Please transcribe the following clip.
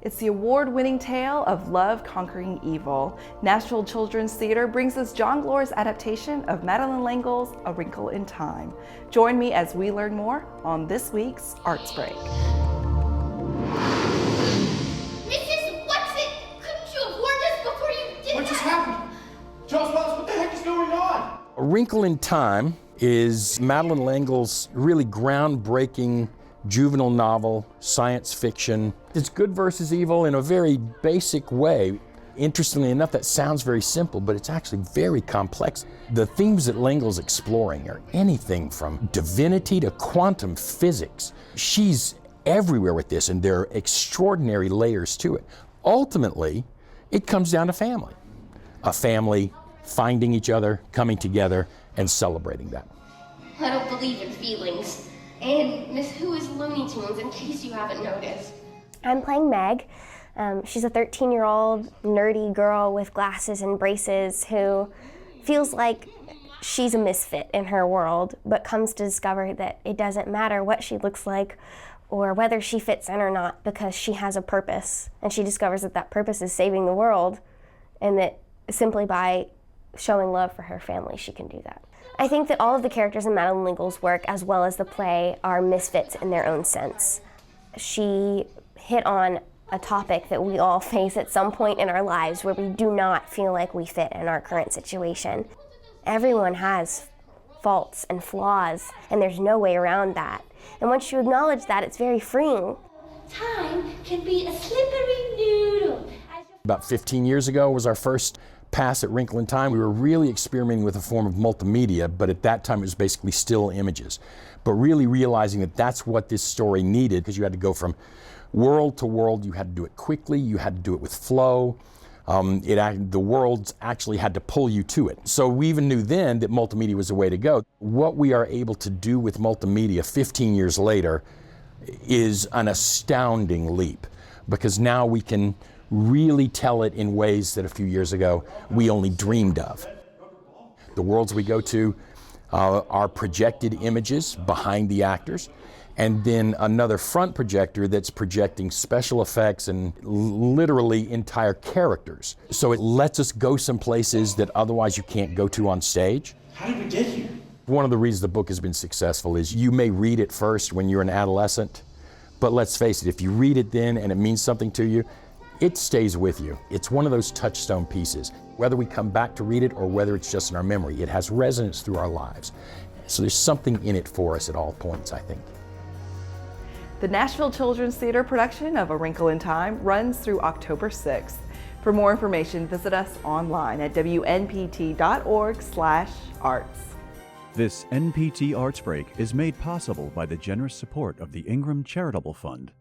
It's the award-winning tale of love conquering evil. Nashville Children's Theater brings us John Glor's adaptation of Madeleine L'Engle's A Wrinkle in Time. Join me as we learn more on this week's Arts Break. Mrs. Whatsit, couldn't you have warned us before you did What that? just happened? Charles Wallace, what the heck is going on? A Wrinkle in Time is Madeleine L'Engle's really groundbreaking juvenile novel, science fiction. It's good versus evil in a very basic way. Interestingly enough, that sounds very simple, but it's actually very complex. The themes that L'Engle's exploring are anything from divinity to quantum physics. She's everywhere with this, and there are extraordinary layers to it. Ultimately, it comes down to family. A family finding each other, coming together, and celebrating that. I don't believe in feelings. And Miss Who is Looney Tunes, in case you haven't noticed. I'm playing Meg. She's a 13-year-old nerdy girl with glasses and braces who feels like she's a misfit in her world, but comes to discover that it doesn't matter what she looks like or whether she fits in or not, because she has a purpose. And she discovers that that purpose is saving the world, and that simply by showing love for her family, she can do that. I think that all of the characters in Madeleine L'Engle's work, as well as the play, are misfits in their own sense. She hit on a topic that we all face at some point in our lives where we do not feel like we fit in our current situation. Everyone has faults and flaws, and there's no way around that. And once you acknowledge that, it's very freeing. Time can be a slippery noodle. About 15 years ago was our first pass at Wrinkle in Time. We were really experimenting with a form of multimedia, but at that time it was basically still images. But really realizing that that's what this story needed, because you had to go from world to world, you had to do it quickly, you had to do it with flow. The worlds actually had to pull you to it. So we even knew then that multimedia was the way to go. What we are able to do with multimedia 15 years later is an astounding leap, because now we can really tell it in ways that a few years ago we only dreamed of. The worlds we go to are projected images behind the actors, and then another front projector that's projecting special effects and literally entire characters. So it lets us go some places that otherwise you can't go to on stage. How did we get here? One of the reasons the book has been successful is you may read it first when you're an adolescent, but let's face it, if you read it then and it means something to you, it stays with you. It's one of those touchstone pieces. Whether we come back to read it or whether it's just in our memory, it has resonance through our lives. So there's something in it for us at all points, I think. The Nashville Children's Theater production of A Wrinkle in Time runs through October 6th. For more information, visit us online at wnpt.org/arts. This NPT Arts Break is made possible by the generous support of the Ingram Charitable Fund.